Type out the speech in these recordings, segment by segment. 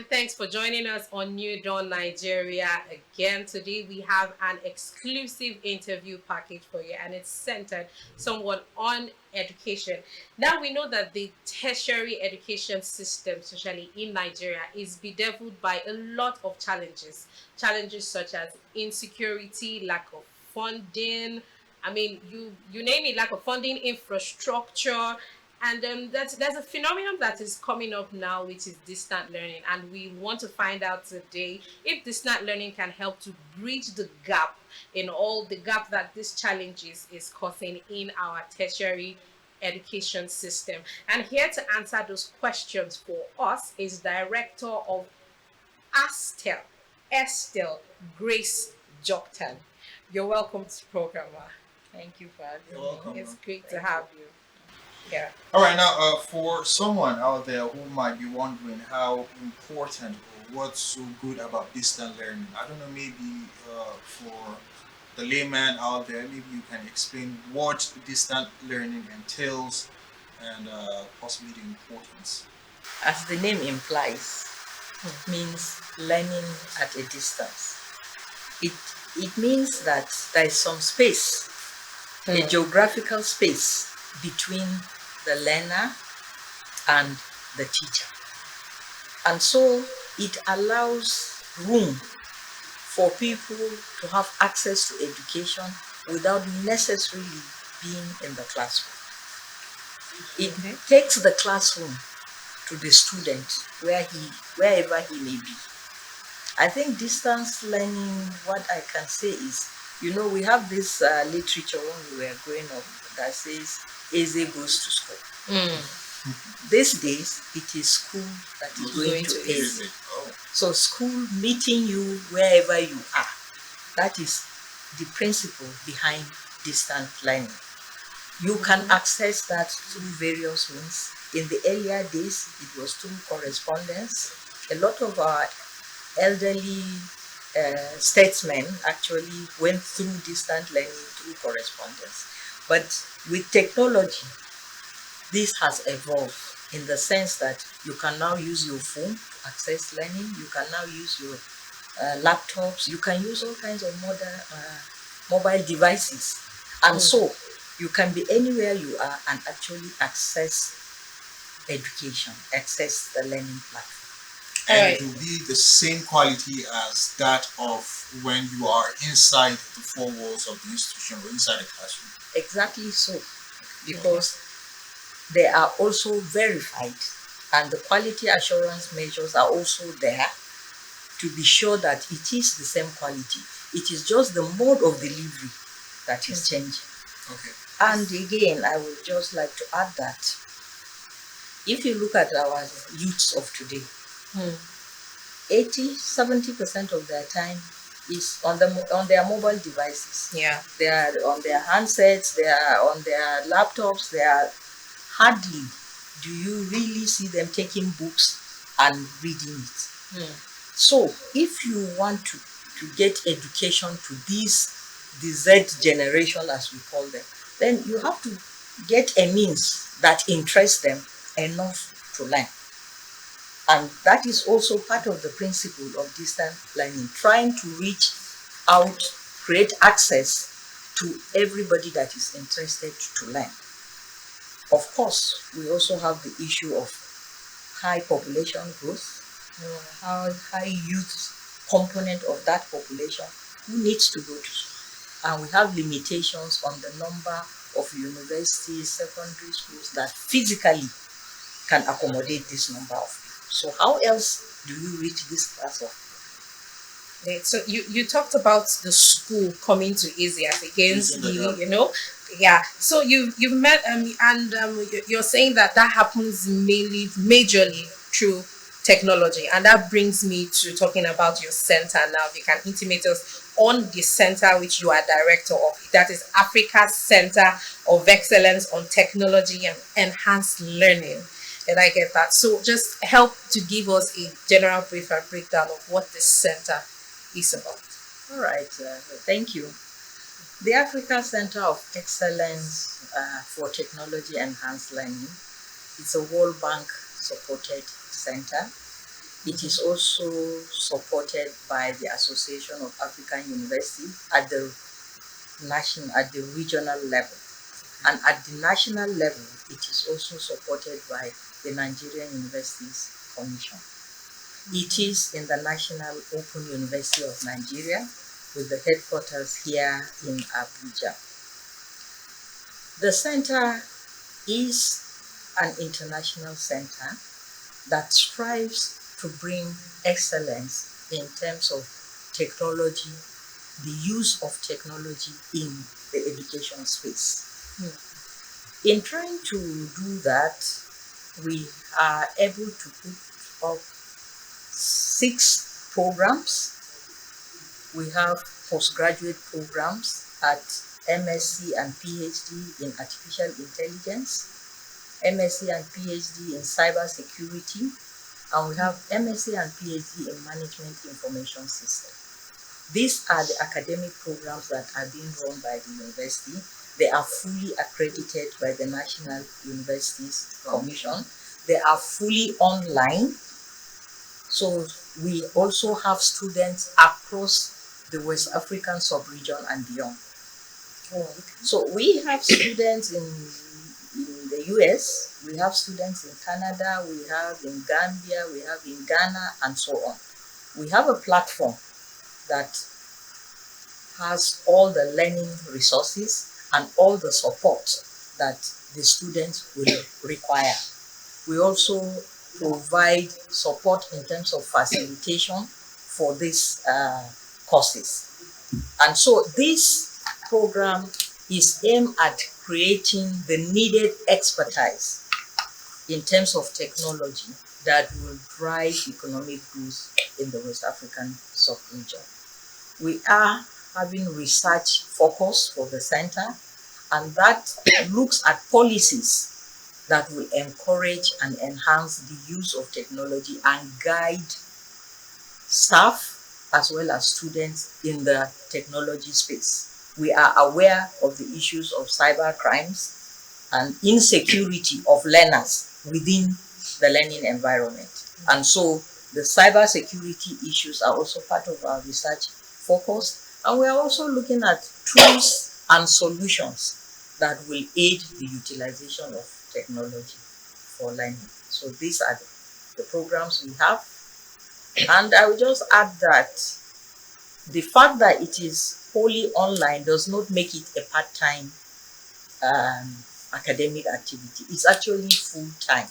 and thanks for joining us on New Dawn Nigeria again. Today we have an exclusive interview package for you, and it's centered somewhat on education. Now we know that the tertiary education system, especially in Nigeria, is bedeviled by a lot of challenges. Challenges such as insecurity, lack of funding. I mean, you name it, lack of funding, infrastructure, and there's a phenomenon that is coming up now, which is distant learning. And we want to find out today if distant learning can help to bridge the gap in all the gap that this challenge is causing in our tertiary education system. And here to answer those questions for us is Director of ASTEL, Estel, Grace Jokthan. You're welcome to the program, Ma. Thank you for having You're me. welcome. It's great to Thank have you. Yeah. All right, now for someone out there who might be wondering how important or what's so good about distant learning, I don't know, maybe for the layman out there, maybe you can explain what distant learning entails and possibly the importance. As the name implies, it means learning at a distance. It it means that there is some space, a geographical space between the learner and the teacher. And so it allows room for people to have access to education without necessarily being in the classroom. It Okay. takes the classroom to the student wherever he may be. I think distance learning, what I can say is, we have this literature when we were growing up that says Eze goes to school. These days, it is school that is going to Eze. Oh, So school meeting you wherever you are. That is the principle behind distant learning. You can access that through various means. In the earlier days, it was through correspondence. A lot of our elderly statesmen actually went through distant learning through correspondence. But with technology, this has evolved in the sense that you can now use your phone to access learning. You can now use your laptops. You can use all kinds of modern mobile devices. And so you can be anywhere you are and actually access education, access the learning platform. and it will be the same quality as that of when you are inside the four walls of the institution or inside the classroom. Exactly so, because they are also verified and the quality assurance measures are also there to be sure that it is the same quality. It is just the mode of delivery that is changing. Okay. And again, I would just like to add that if you look at our youths of today, 70% of their time is on their mobile devices. Yeah. They are on their handsets, they are on their laptops, they are hardly do you really see them taking books and reading it. So if you want to get education to the Z generation, as we call them, then you have to get a means that interests them enough to learn. And that is also part of the principle of distance learning, trying to reach out, create access to everybody that is interested to learn. Of course, we also have the issue of high population growth, high youth component of that population who needs to go to school. And we have limitations on the number of universities, secondary schools that physically can accommodate this number of people. So how else do you reach this class of people? Okay, so you talked about the school coming to easy as against Bridging the gap. yeah. So you've met and you're saying that happens majorly through technology, and that brings me to talking about your center now. If you can intimate us on the center which you are director of, that is Africa Center of Excellence on Technology and Enhanced Learning. And I get that. So just help to give us a general brief and breakdown of what this center is about. All right, thank you. The Africa Center of Excellence for Technology Enhanced Learning is a World Bank supported center. It is also supported by the Association of African Universities at the regional level. And at the national level, it is also supported by the Nigerian Universities Commission. It is in the National Open University of Nigeria with the headquarters here in Abuja. The center is an international center that strives to bring excellence in terms of technology, the use of technology in the education space. In trying to do that, we are able to put up 6 programs. We have postgraduate programs at MSc and PhD in artificial intelligence, MSc and PhD in cybersecurity, and we have MSc and PhD in management information system. These are the academic programs that are being run by the university. They are fully accredited by the National Universities Commission. They are fully online. So we also have students across the West African sub-region and beyond. So we have students in the US, we have students in Canada, we have in Gambia, we have in Ghana, and so on. We have a platform that has all the learning resources and all the support that the students will require. We also provide support in terms of facilitation for these courses. And so this program is aimed at creating the needed expertise in terms of technology that will drive economic growth in the West African sub-region. We are having research focus for the center, and that looks at policies that will encourage and enhance the use of technology and guide staff as well as students in the technology space. We are aware of the issues of cyber crimes and insecurity of learners within the learning environment. And so the cyber security issues are also part of our research focus. And we are also looking at tools and solutions that will aid the utilization of technology for learning. So these are the programs we have. And I will just add that the fact that it is wholly online does not make it a part-time academic activity. It's actually full-time.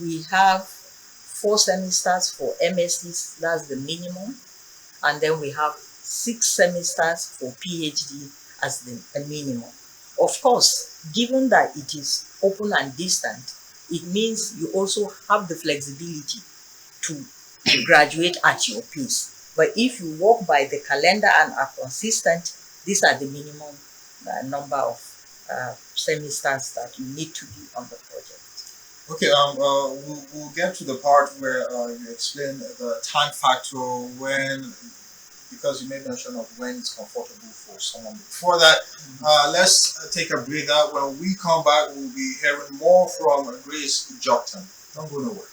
We have 4 semesters for MScs, that's the minimum, and then we have 6 semesters for PhD as the minimum. Of course, given that it is open and distant, it means you also have the flexibility to graduate at your pace. But if you work by the calendar and are consistent, these are the minimum number of semesters that you need to be on the project. Okay, we'll get to the part where you explain the time factor when, because you made mention of when it's comfortable for someone. Before that, let's take a breather. When we come back, we'll be hearing more from Grace Jokthan. Don't go nowhere.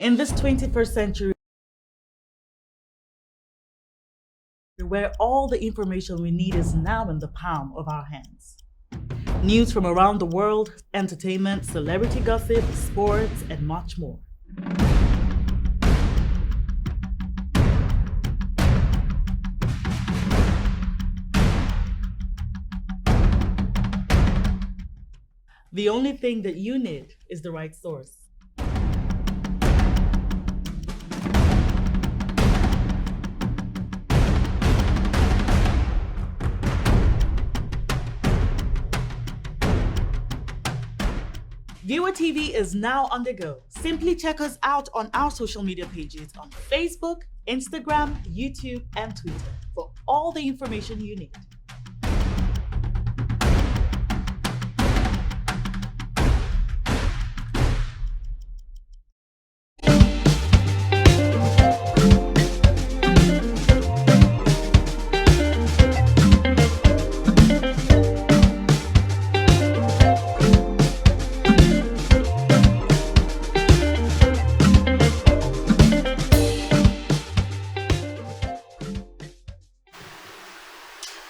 In this 21st century, where all the information we need is now in the palm of our hands, News from around the world, entertainment, celebrity gossip, sports, and much more. The only thing that you need is the right source. Viewer TV is now on the go. Simply check us out on our social media pages on Facebook, Instagram, YouTube, and Twitter for all the information you need.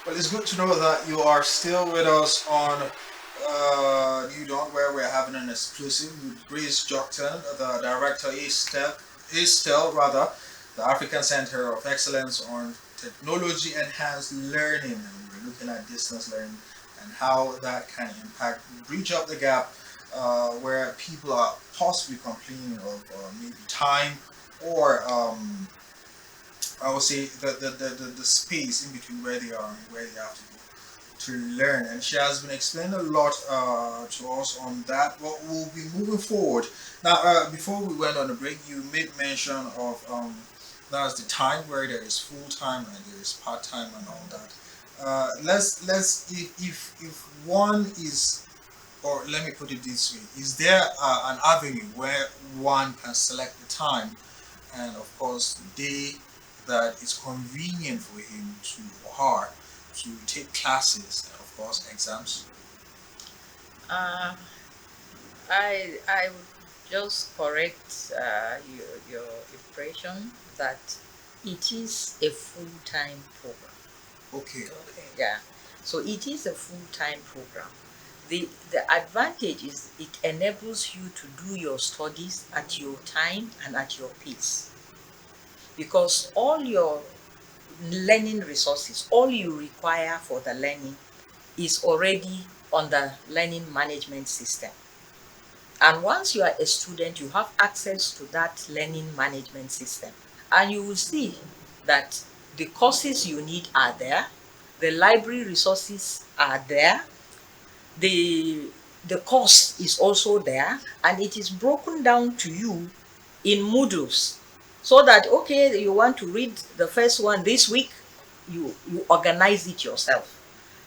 Well, it's good to know that you are still with us on New Dawn, where we're having an exclusive with Breeze Jokthan, the director ACETEL, rather, the African Center of Excellence on Technology Enhanced Learning. And we're looking at distance learning and how that can impact, bridge up the gap where people are possibly complaining of maybe time or I would say the space in between where they are and where they have to go to learn. And she has been explaining a lot to us on that. What we'll be moving forward. Now, before we went on the break, you made mention of that's the time where there is full time and there is part time and all that. Let's if one is, or let me put it this way, is there an avenue where one can select the time and of course the day that is convenient for him to or her to take classes and of course exams? Uh, I would just correct your impression that it is a full time program. Okay. Okay. Yeah, so it is a full time program. The advantage is it enables you to do your studies at your time and at your pace, because all your learning resources, all you require for the learning is already on the learning management system. And once you are a student, you have access to that learning management system. And you will see that the courses you need are there, the library resources are there, the the course is also there, and it is broken down to you in modules, so that okay, you want to read the first one this week, you organize it yourself.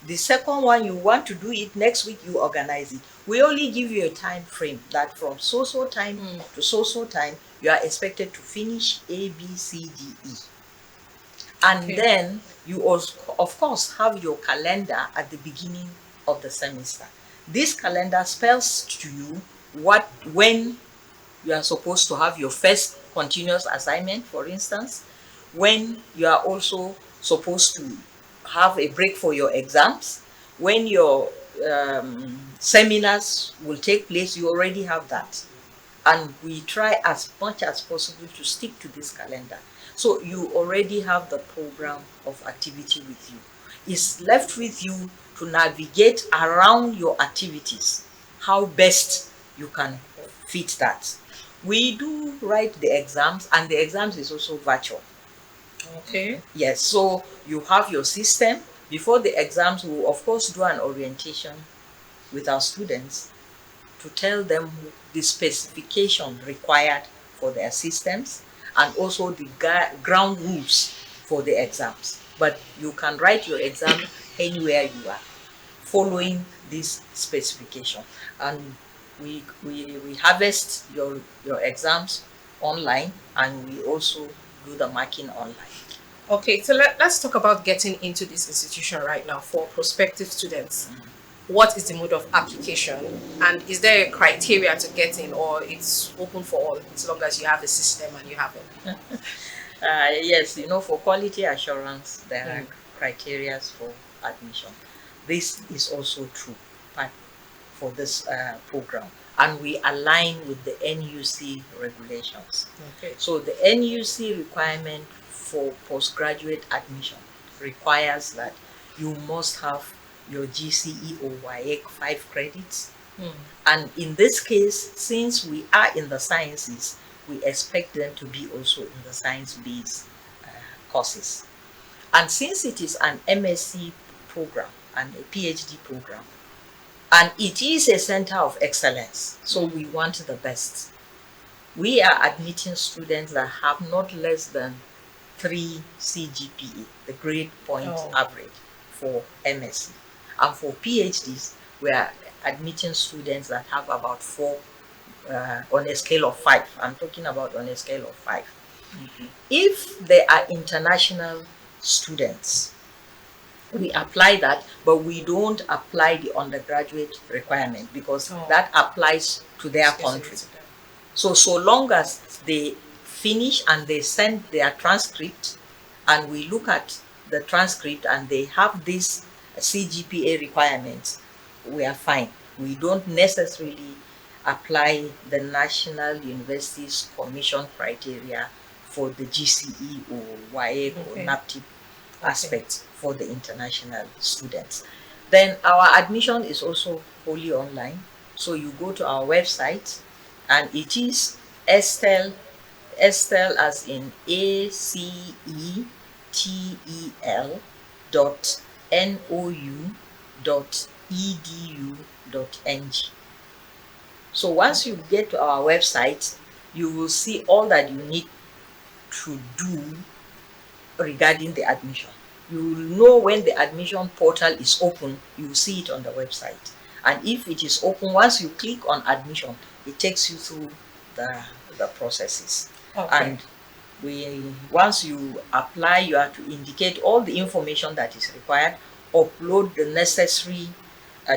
The second one, you want to do it next week, you organize it. We only give you a time frame that from so time to so time you are expected to finish A, B, C, D, E. And Okay. then you also, of course, have your calendar at the beginning of the semester. This calendar spells to you when you are supposed to have your first continuous assignment, for instance, when you are also supposed to have a break for your exams, when your seminars will take place, you already have that. And we try as much as possible to stick to this calendar. So you already have the program of activity with you. It's left with you to navigate around your activities, how best you can fit that. We do write the exams, and the exams is also virtual. Okay. Yes, so you have your system. Before the exams, we will of course do an orientation with our students to tell them the specification required for their systems and also the ground rules for the exams. But you can write your exam anywhere you are, following this specification. And we harvest your exams online, and we also do the marking online. Okay, so let's talk about getting into this institution right now for prospective students. What is the mode of application, and is there a criteria to get in, or it's open for all as long as you have a system and you have it? Yes, for quality assurance, there are Mm. criteria for admission. This is also true. part for this program, and we align with the NUC regulations. Okay. So the NUC requirement for postgraduate admission requires that you must have your GCE or WAEC 5 credits. And in this case, since we are in the sciences, we expect them to be also in the science-based courses. And since it is an MSc program and a PhD program, and it is a center of excellence, so we want the best. We are admitting students that have not less than 3 CGPA, the grade point average for MSc. And for PhDs, we are admitting students that have about 4 on a scale of 5. I'm talking about on a scale of 5. If they are international students, we apply that, but we don't apply the undergraduate requirement because that applies to their country. So long as they finish and they send their transcript, and we look at the transcript and they have this CGPA requirements, we are fine. We don't necessarily apply the National Universities Commission criteria for the GCE or WAEC or NAPTIP aspects for the international students. Then our admission is also wholly online. So you go to our website, and it is ACETEL, ACETEL as in ACETEL.NOU.edu.ng. So once you get to our website, you will see all that you need to do regarding the admission. You will know when the admission portal is open, you will see it on the website. And if it is open, once you click on admission, it takes you through the processes. And once you apply, you have to indicate all the information that is required, upload the necessary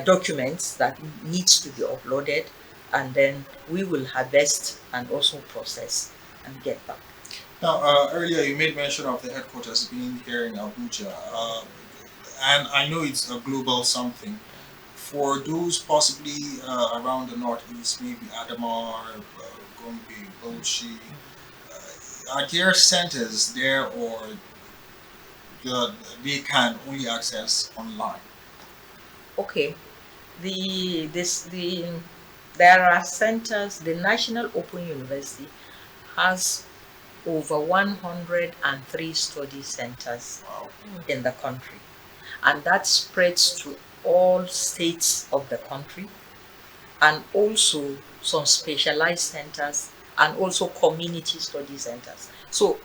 documents that needs to be uploaded, and then we will harvest and also process and get back. Now, earlier you made mention of the headquarters being here in Abuja, and I know it's a global something. For those possibly around the northeast, maybe Adamar, Gombe, Bauchi, are there centers there, or they can only access online? Okay, there are centers. The National Open University has over 103 study centers in the country, and that spreads to all states of the country, and also some specialized centers, and also community study centers. So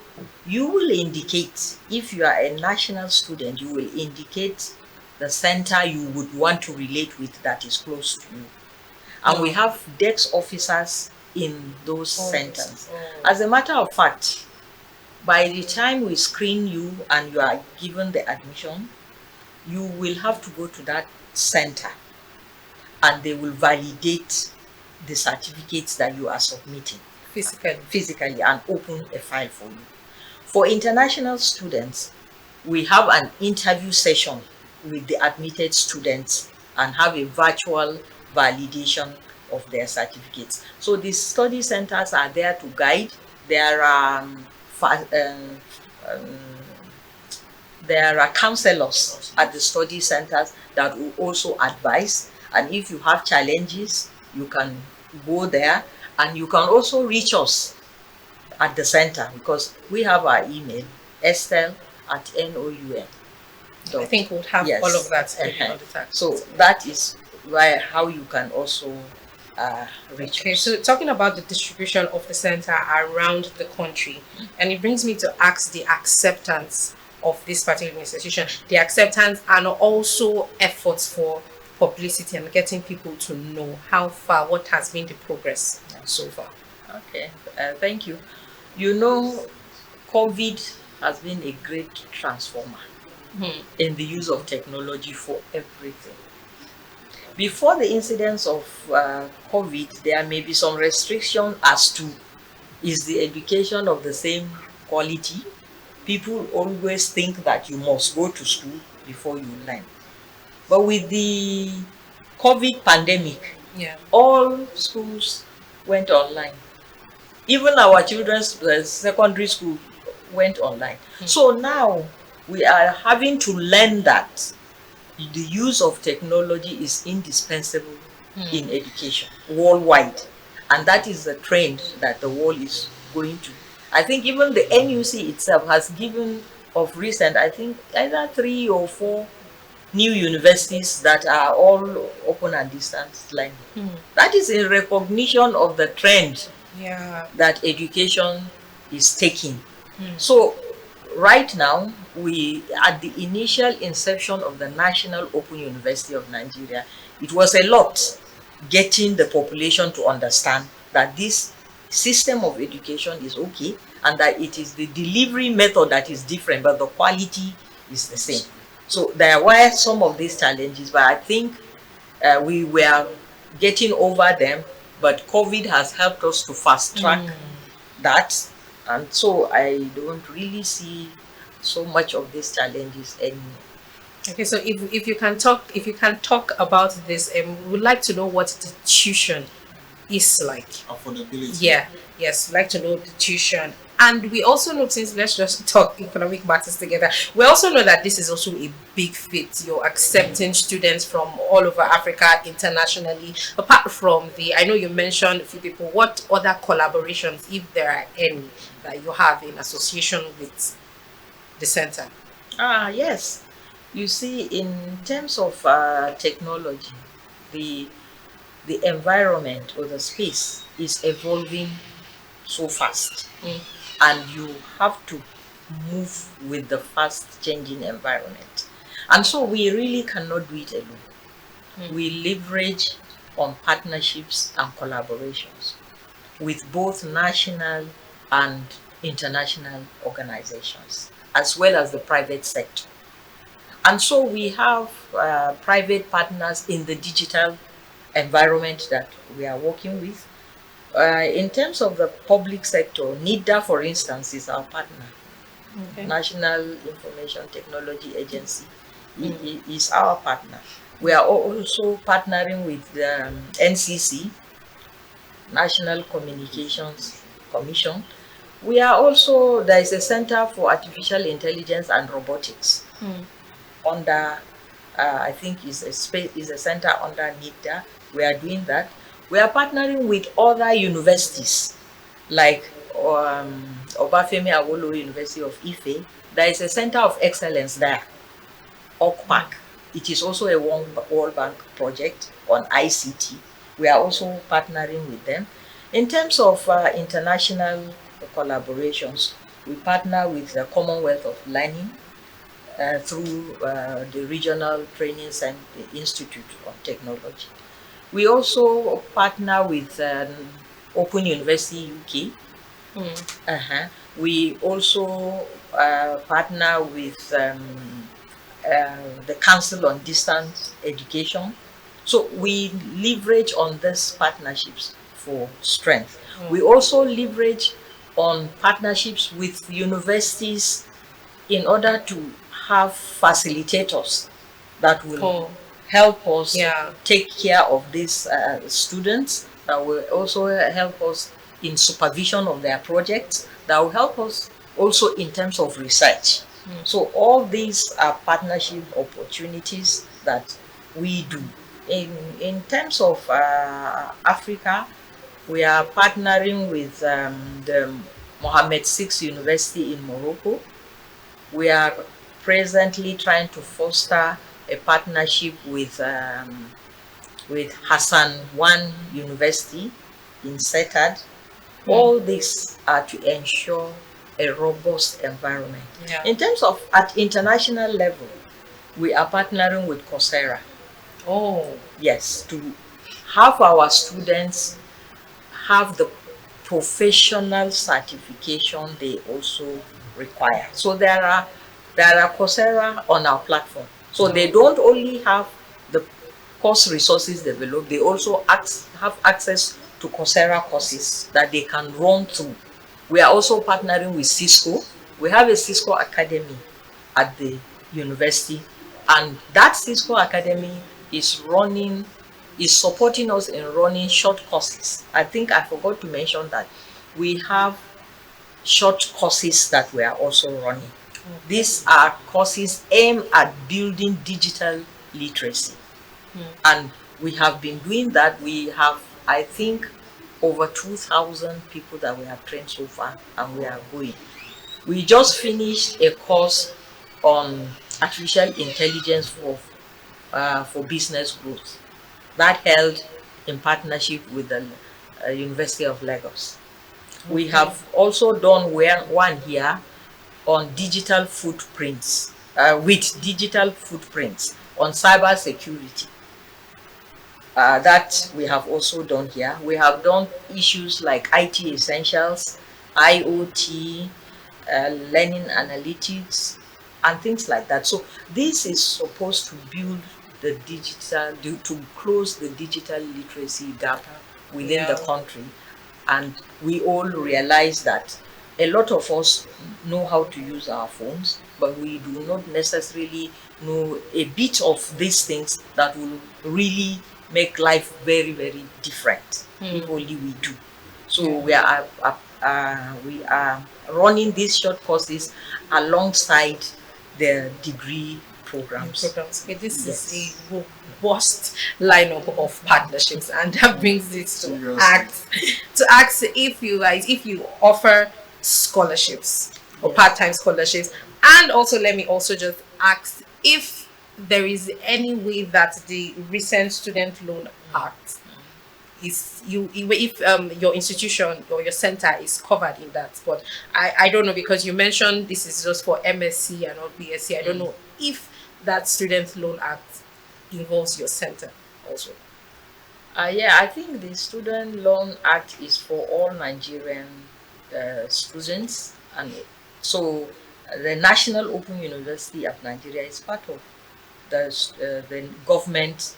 you will indicate, if you are a national student, you will indicate the center you would want to relate with that is close to you. And we have desk officers in those centers. As a matter of fact, by the time we screen you and you are given the admission, you will have to go to that center, and they will validate the certificates that you are submitting physically and open a file for you. For international students, we have an interview session with the admitted students and have a virtual validation of their certificates. So the study centers are there to guide. There are counselors at the study centers that will also advise, and if you have challenges, you can go there, and you can also reach us at the center, because we have our email, estel@noum. I think we'll have all of that on the tag. So that is how you can also reach us. So talking about the distribution of the center around the country, and it brings me to ask the acceptance of this particular institution, the acceptance and also efforts for publicity and getting people to know how far, what has been the progress so far. Okay, thank you. You know, COVID has been a great transformer in the use of technology for everything. Before the incidence of COVID, there may be some restriction as to, is the education of the same quality? People always think that you must go to school before you learn. But with the COVID pandemic, Yeah. all schools went online. Even our children's secondary school went online. So now we are having to learn that the use of technology is indispensable in education worldwide. And that is the trend that the world is going to. I think even the NUC itself has given of recent, I think either 3 or 4 new universities that are all open and distance learning. That is in recognition of the trend Yeah. that education is taking. So right now, we at the initial inception of the National Open University of Nigeria, it was a lot getting the population to understand that this system of education is okay and that it is the delivery method that is different, but the quality is the same. So there were some of these challenges, but I think we were getting over them, but COVID has helped us to fast track that. And so I don't really see so much of these challenges anymore. Okay, so if you can talk about this, we would like to know what the tuition is like. Affordability. Yeah, yes, like to know the tuition. And we also know, since let's just talk economic matters together, we also know that this is also a big fit. You're accepting students from all over Africa internationally. Apart from I know you mentioned a few people, what other collaborations, if there are any, that you have in association with the center? Yes. You see, in terms of technology, the the environment or the space is evolving so fast, and you have to move with the fast changing environment. And so we really cannot do it alone. We leverage on partnerships and collaborations with both national and international organizations, as well as the private sector. And so we have private partners in the digital environment that we are working with. In terms of the public sector, NIDA, for instance, is our partner. Okay. National Information Technology Agency is our partner. We are also partnering with the NCC, National Communications Commission. We are also, there is a Center for Artificial Intelligence and Robotics under, I think is a center under NIDA. We are doing that. We are partnering with other universities like Obafemi Awolowo University of Ife. There is a Center of Excellence there, OCPAC. It is also a World Bank project on ICT. We are also partnering with them. In terms of international collaborations, we partner with the Commonwealth of Learning through the Regional Training Center Institute of Technology. We also partner with Open University UK. We also partner with the Council on Distance Education. So we leverage on these partnerships for strength. We also leverage on partnerships with universities in order to have facilitators that will help us take care of these students, that will also help us in supervision of their projects, that will help us also in terms of research. So all these are partnership opportunities that we do. In terms of Africa, we are partnering with the Mohammed VI University in Morocco. We are presently trying to foster a partnership with Hassan I University in CETAD. All these are to ensure a robust environment. In terms of at international level, we are partnering with Coursera. Yes, to have our students have the professional certification they also require. So there are Coursera on our platform. So they don't only have the course resources developed, they also have access to Coursera courses that they can run through. We are also partnering with Cisco. We have a Cisco Academy at the university, and that Cisco Academy is running is supporting us in running short courses. I think I forgot to mention that we have short courses that we are also running. These are courses aimed at building digital literacy. And we have been doing that. We have, I think, over 2,000 people that we have trained so far, and we are going. We just finished a course on artificial intelligence for business growth that held in partnership with the University of Lagos. We have also done one here on digital footprints, with digital footprints on cyber security. That we have also done here. We have done issues like IT essentials, IoT, learning analytics, and things like that. So this is supposed to build the digital, to close the digital literacy gap within the country. And we all realize that a lot of us know how to use our phones, but we do not necessarily know a bit of these things that will really make life very, very different if only we do. So we are running these short courses alongside the degree programs. Okay, this is a robust lineup of partnerships, and that brings it to ask if you offer scholarships or part-time scholarships, and also let me also just ask if there is any way that the recent student loan act is if your institution or your center is covered in that. But I don't know, because you mentioned this is just for MSc and not BSc. I don't know if that student loan act involves your center also. Yeah, I think the Student Loan Act is for all Nigerian students, and so the National Open University of Nigeria is part of the government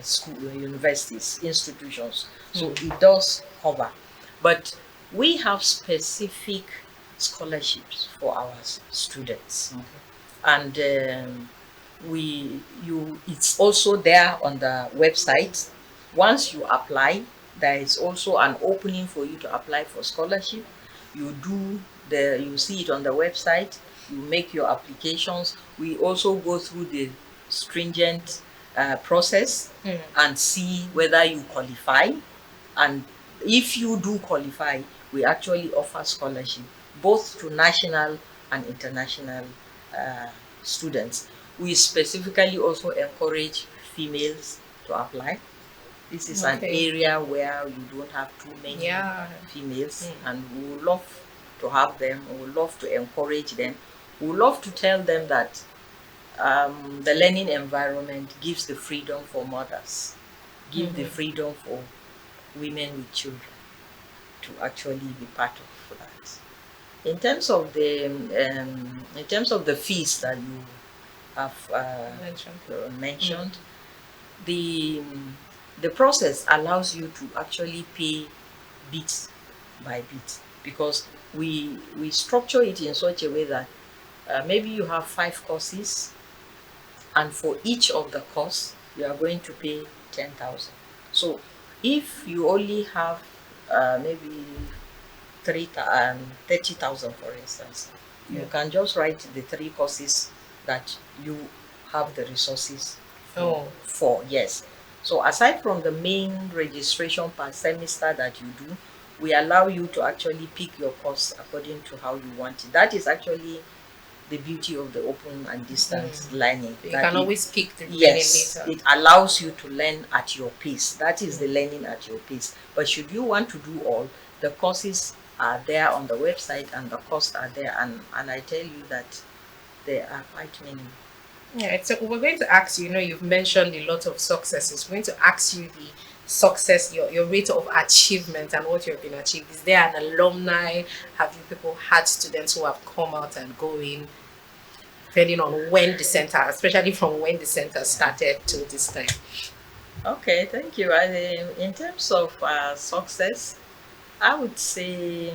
school, universities, institutions. So it does cover, but we have specific scholarships for our students, and it's also there on the website. Once you apply, there is also an opening for you to apply for scholarship. You see it on the website, you make your applications. We also go through the stringent process and see whether you qualify. And if you do qualify, we actually offer scholarship both to national and international uh, students. We specifically also encourage females to apply. This is an area where you don't have too many females, and we would love to have them. We would love to encourage them. We would love to tell them that the learning environment gives the freedom for mothers, give the freedom for women with children to actually be part of that. In terms of the fees that you have mentioned, the process allows you to actually pay bit by bit, because we structure it in such a way that maybe you have 5 courses, and for each of the course you are going to pay 10,000. So if you only have maybe 30,000, for instance, you can just write the 3 courses that you have the resources for. Yes. So aside from the main registration per semester that you do, we allow you to actually pick your course according to how you want it. That is actually the beauty of the open and distance learning. You can always pick the later. It allows you to learn at your pace. That is the learning at your pace. But should you want to do all, the courses are there on the website and the costs are there, and I tell you that there are quite many. Yeah, so we're going to ask you, you've mentioned a lot of successes. We're going to ask you the success, your rate of achievement and what you've been achieved. Is there an alumni? Have you people had students who have come out and going, depending on when the center, especially from when the center started to this time? Okay, thank you. In terms of success, I would say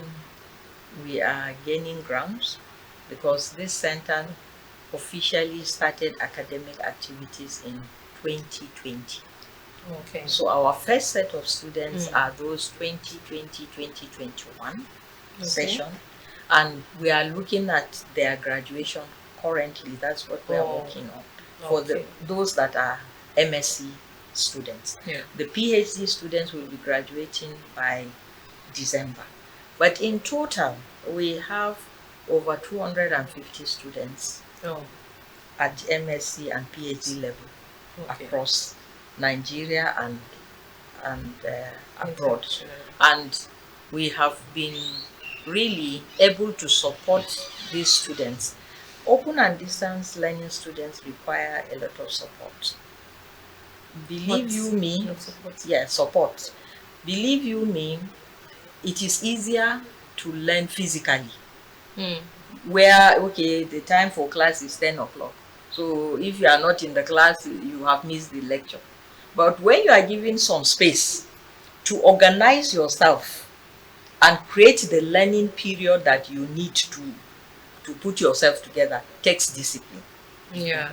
we are gaining grounds, because this center officially started academic activities in 2020. Okay. So our first set of students are those 2020-2021 session, and we are looking at their graduation currently. That's what we are working on for those that are MSc students. Yeah. The PhD students will be graduating by December. But in total, we have over 250 students at MSc and PhD level across Nigeria and abroad. And we have been really able to support these students. Open and distance learning students require a lot of support. Believe you me, support. Believe you me, it is easier to learn physically. Where, okay, the time for class is 10 o'clock. So if you are not in the class, you have missed the lecture. But when you are given some space to organize yourself and create the learning period that you need to put yourself together, takes discipline. Yeah.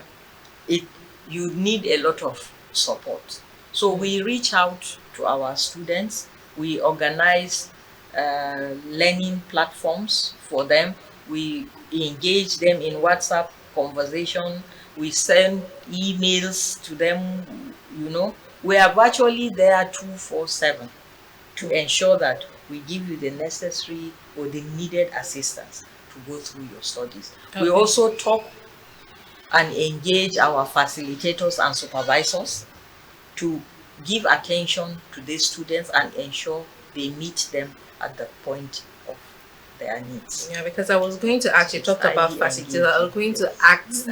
You need a lot of support. So we reach out to our students. We organize learning platforms for them. We engage them in WhatsApp conversation. We send emails to them. We are virtually there 24/7 to ensure that we give you the necessary or the needed assistance to go through your studies. We also talk and engage our facilitators and supervisors to give attention to these students and ensure they meet them at the point of their needs. Yeah, because I was going to actually talk about facilitators. I was going to ask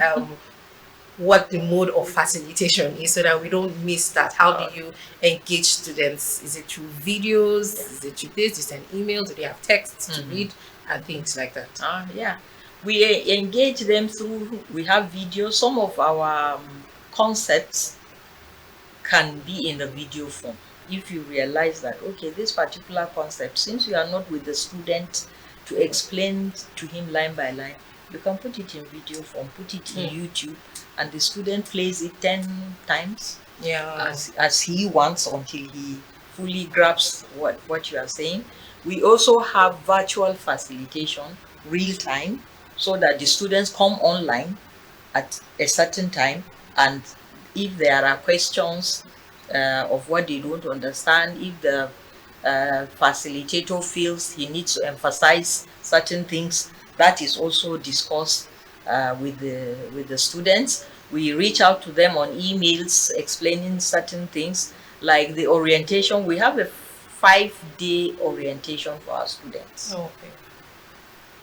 what the mode of facilitation is so that we don't miss that. How do you engage students? Is it through videos? Is it through this? Is it an email? Do they have texts to read and things like that? Yeah. We engage them through, we have videos. Some of our concepts can be in the video form. If you realize that, okay, this particular concept, since you are not with the student to explain to him line by line, you can put it in video form, put it in YouTube, and the student plays it 10 times as he wants until he fully grasps what you are saying. We also have virtual facilitation, real time, so that the students come online at a certain time, and if there are questions of what they don't understand, if the facilitator feels he needs to emphasize certain things, that is also discussed with the students. We reach out to them on emails explaining certain things, like the orientation. We have a 5-day orientation for our students.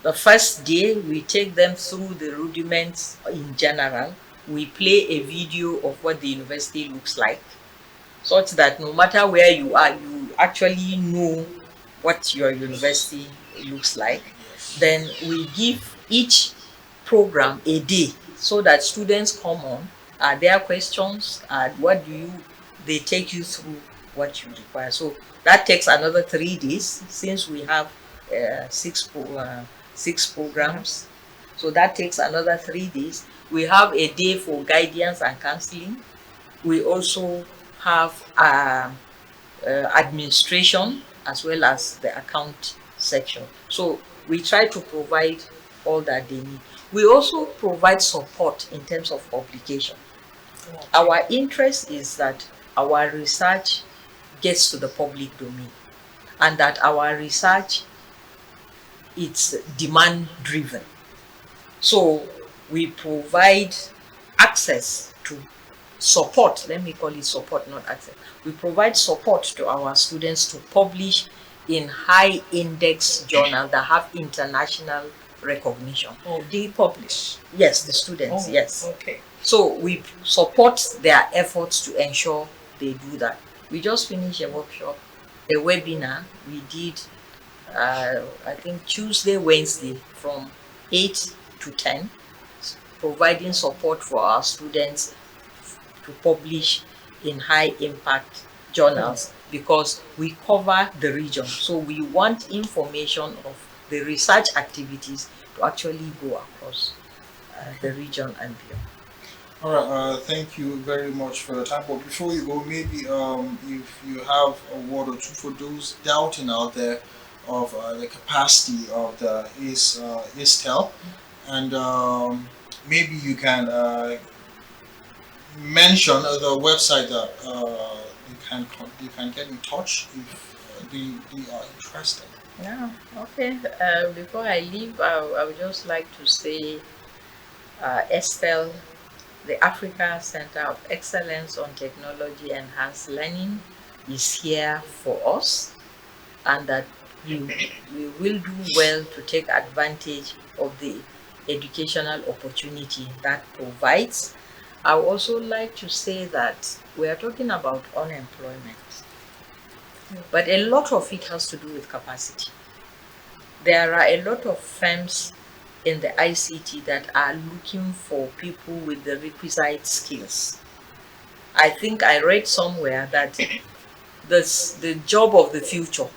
The first day, we take them through the rudiments in general. We play a video of what the university looks like, such that no matter where you are, you actually know what your university looks like. Then we give each program a day so that students come on, their questions, what do they take you through what you require. So that takes another 3 days, since we have 6 programs. So that takes another 3 days. We have a day for guidance and counseling. We also have administration as well as the account section. So we try to provide all that they need. We also provide support in terms of publication. Our interest is that our research gets to the public domain, and that our research is demand driven. So we provide access to support, let me call it support, not access. We provide support to our students to publish in high index journals that have international recognition. They publish? Yes, the students, yes. So we support their efforts to ensure they do that. We just finished a workshop, a webinar we did, I think Tuesday, Wednesday, from 8 to 10, providing support for our students to publish in high impact journals, because we cover the region. So we want information of the research activities to actually go across the region and beyond. All right. Thank you very much for your time. But before you go, maybe if you have a word or two for those doubting out there of the capacity of the ACETEL, and maybe you can mention the website that they can get in touch if they are interested. Yeah, okay. Before I leave, I would just like to say Estel, the Africa Center of Excellence on Technology Enhanced Learning, is here for us, and that we will do well to take advantage of the educational opportunity that provides. I would also like to say that we are talking about unemployment, but a lot of it has to do with capacity. There are a lot of firms in the ICT that are looking for people with the requisite skills. I think I read somewhere that the job of the future,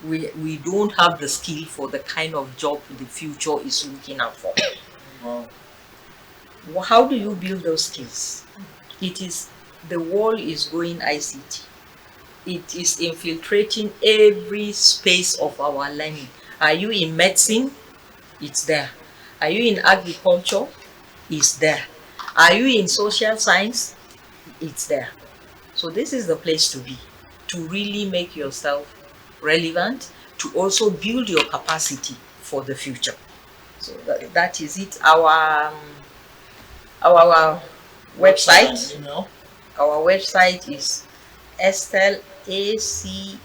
we don't have the skill for the kind of job the future is looking out for. Wow. How do you build those skills? It is, the world is going ICT. It is infiltrating every space of our learning. Are you in medicine? It's there. Are you in agriculture? It's there. Are you in social science? It's there. So this is the place to be, to really make yourself relevant, to also build your capacity for the future. So that is it. Our Website and website, email. our website is Estel, ACETEL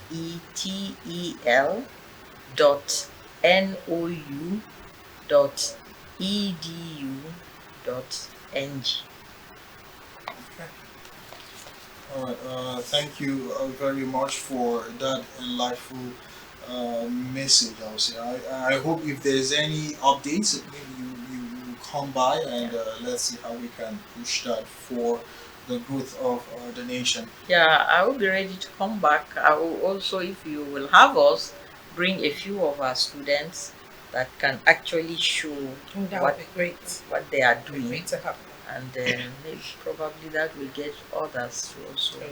.nou .edu.ng. Okay. All right. Thank you very much for that enlightful message. I would say. I hope if there's any updates, maybe you come by and let's see how we can push that for the growth of the nation. Yeah, I will be ready to come back. I will also, if you will have us, bring a few of our students that can actually show That would what be great. what they are It would be doing, great to have and maybe probably that will get others to also to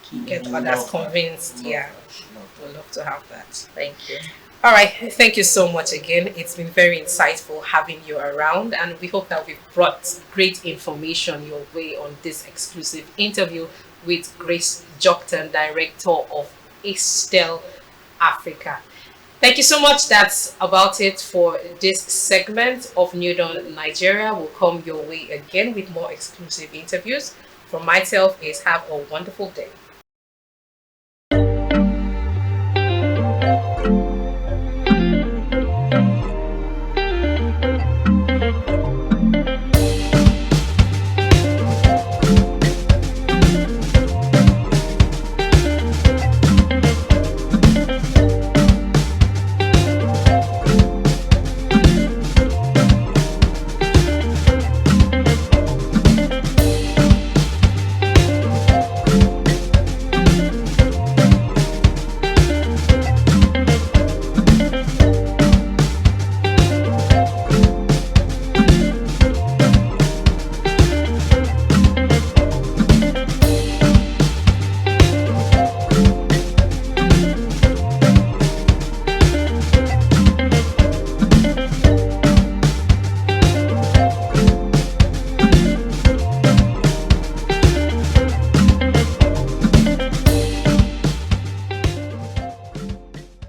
key get in. We others love that. convinced. We love Yeah, that. We love we'd that. love to have that. Thank you. All right, thank you so much again. It's been very insightful having you around, and we hope that we've brought great information your way on this exclusive interview with Grace Jokthan, Director of ACETEL Africa. Thank you so much. That's about it for this segment of New Dawn Nigeria. We'll come your way again with more exclusive interviews. From myself is have a wonderful day.